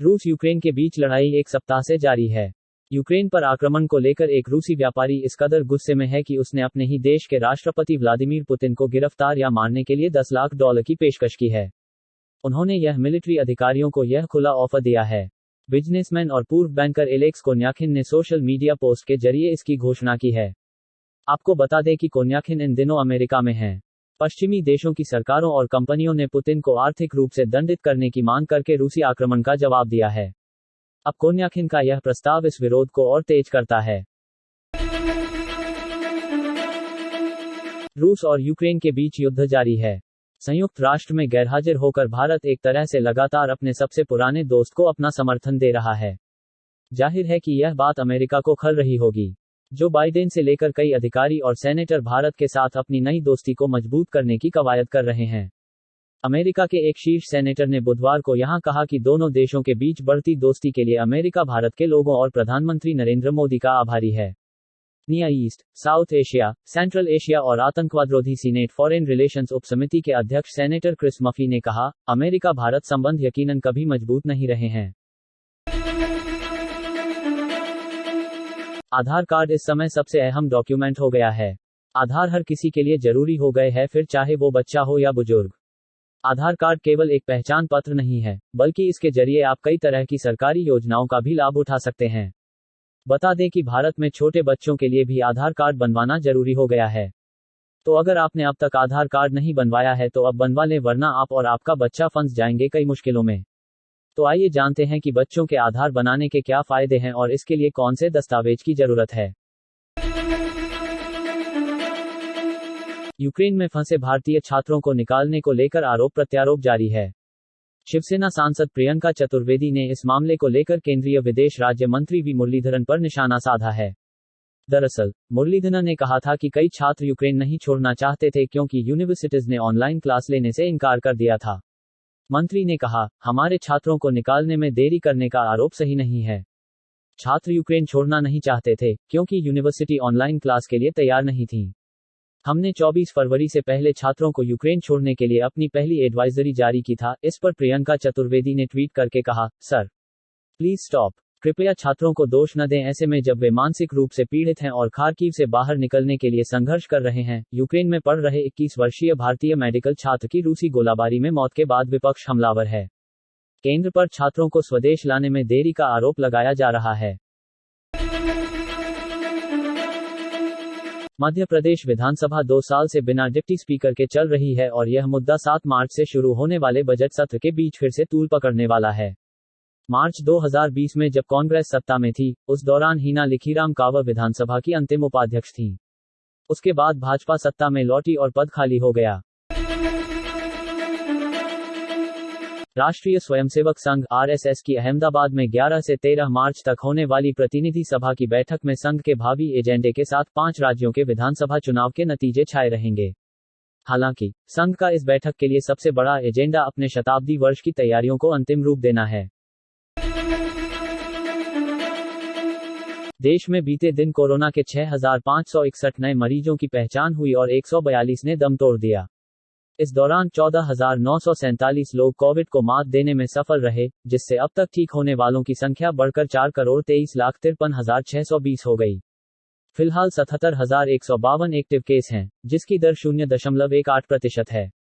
रूस यूक्रेन के बीच लड़ाई एक सप्ताह से जारी है। यूक्रेन पर आक्रमण को लेकर एक रूसी व्यापारी इस कदर गुस्से में है कि उसने अपने ही देश के राष्ट्रपति व्लादिमीर पुतिन को गिरफ्तार या मारने के लिए $10 लाख की पेशकश की है। उन्होंने यह मिलिट्री अधिकारियों को यह खुला ऑफर दिया है। बिजनेसमैन और पूर्व बैंकर एलेक्स कोन्याखिन ने सोशल मीडिया पोस्ट के जरिए इसकी घोषणा की है। आपको बता दें कि कोन्याखिन इन दिनों अमेरिका में हैं। पश्चिमी देशों की सरकारों और कंपनियों ने पुतिन को आर्थिक रूप से दंडित करने की मांग करके रूसी आक्रमण का जवाब दिया है। अब कोन्याखिन का यह प्रस्ताव इस विरोध को और तेज करता है। रूस और यूक्रेन के बीच युद्ध जारी है। संयुक्त राष्ट्र में गैरहाजिर होकर भारत एक तरह से लगातार अपने सबसे पुराने दोस्त को अपना समर्थन दे रहा है। जाहिर है कि यह बात अमेरिका को खल रही होगी। जो बाइडेन से लेकर कई अधिकारी और सेनेटर भारत के साथ अपनी नई दोस्ती को मजबूत करने की कवायद कर रहे हैं। अमेरिका के एक शीर्ष सेनेटर ने बुधवार को यहां कहा कि दोनों देशों के बीच बढ़ती दोस्ती के लिए अमेरिका भारत के लोगों और प्रधानमंत्री नरेंद्र मोदी का आभारी है। Near east, south Asia, central Asia और आतंकवादरोधी सीनेट फॉरेन रिलेशंस उपसमिति के अध्यक्ष सेनेटर क्रिस मफी ने कहा, अमेरिका भारत संबंध यकीनन कभी मजबूत नहीं रहे हैं। आधार कार्ड इस समय सबसे अहम डॉक्यूमेंट हो गया है। आधार हर किसी के लिए जरूरी हो गए हैं, फिर चाहे वो बच्चा हो या बुजुर्ग। आधार कार्ड केवल एक पहचान पत्र नहीं है, बल्कि इसके जरिए आप कई तरह की सरकारी योजनाओं का भी लाभ उठा सकते हैं। बता दें कि भारत में छोटे बच्चों के लिए भी आधार कार्ड बनवाना जरूरी हो गया है। तो अगर आपने अब तक आधार कार्ड नहीं बनवाया है तो अब बनवा लें, वरना आप और आपका बच्चा फंस जाएंगे कई मुश्किलों में। तो आइए जानते हैं कि बच्चों के आधार बनाने के क्या फायदे हैं और इसके लिए कौन से दस्तावेज की जरूरत है। यूक्रेन में फंसे भारतीय छात्रों को निकालने को लेकर आरोप प्रत्यारोप जारी है। शिवसेना सांसद प्रियंका चतुर्वेदी ने इस मामले को लेकर केंद्रीय विदेश राज्य मंत्री वी मुरलीधरन पर निशाना साधा है। दरअसल, मुरलीधरन ने कहा था कि कई छात्र यूक्रेन नहीं छोड़ना चाहते थे क्योंकि यूनिवर्सिटीज ने ऑनलाइन क्लास लेने से इनकार कर दिया था। मंत्री ने कहा, हमारे छात्रों को निकालने में देरी करने का आरोप सही नहीं है। छात्र यूक्रेन छोड़ना नहीं चाहते थे, क्योंकि यूनिवर्सिटी ऑनलाइन क्लास के लिए तैयार नहीं थी। हमने 24 फरवरी से पहले छात्रों को यूक्रेन छोड़ने के लिए अपनी पहली एडवाइजरी जारी की था। इस पर प्रियंका चतुर्वेदी ने ट्वीट करके कहा, सर, प्लीज स्टॉप। कृपया छात्रों को दोष न दें, ऐसे में जब वे मानसिक रूप से पीड़ित हैं और खार्किव से बाहर निकलने के लिए संघर्ष कर रहे हैं। यूक्रेन में पढ़ रहे 21 वर्षीय भारतीय मेडिकल छात्र की रूसी गोलाबारी में मौत के बाद विपक्ष हमलावर है। केंद्र पर छात्रों को स्वदेश लाने में देरी का आरोप लगाया जा रहा है। मध्य प्रदेश विधानसभा 2 साल से बिना डिप्टी स्पीकर के चल रही है और यह मुद्दा 7 मार्च से शुरू होने वाले बजट सत्र के बीच फिर से तूल पकड़ने वाला है। मार्च 2020 में जब कांग्रेस सत्ता में थी, उस दौरान हीना लिखीराम कांवर विधानसभा की अंतिम उपाध्यक्ष थीं। उसके बाद भाजपा सत्ता में लौटी और पद खाली हो गया। राष्ट्रीय स्वयंसेवक संघ (आरएसएस) की अहमदाबाद में 11 से 13 मार्च तक होने वाली प्रतिनिधि सभा की बैठक में संघ के भावी एजेंडे के साथ 5 राज्यों के विधानसभा चुनाव के नतीजे छाए रहेंगे। हालांकि, संघ का इस बैठक के लिए सबसे बड़ा एजेंडा अपने शताब्दी वर्ष की तैयारियों को अंतिम रूप देना है। देश में बीते दिन कोरोना के 6,561 नए मरीजों की पहचान हुई और 142 ने दम तोड़ दिया। इस दौरान 14,947 लोग कोविड को मात देने में सफल रहे, जिससे अब तक ठीक होने वालों की संख्या बढ़कर 4,23,53,620 हो गई। फिलहाल 77,152 एक्टिव केस हैं, जिसकी दर 0.18% है।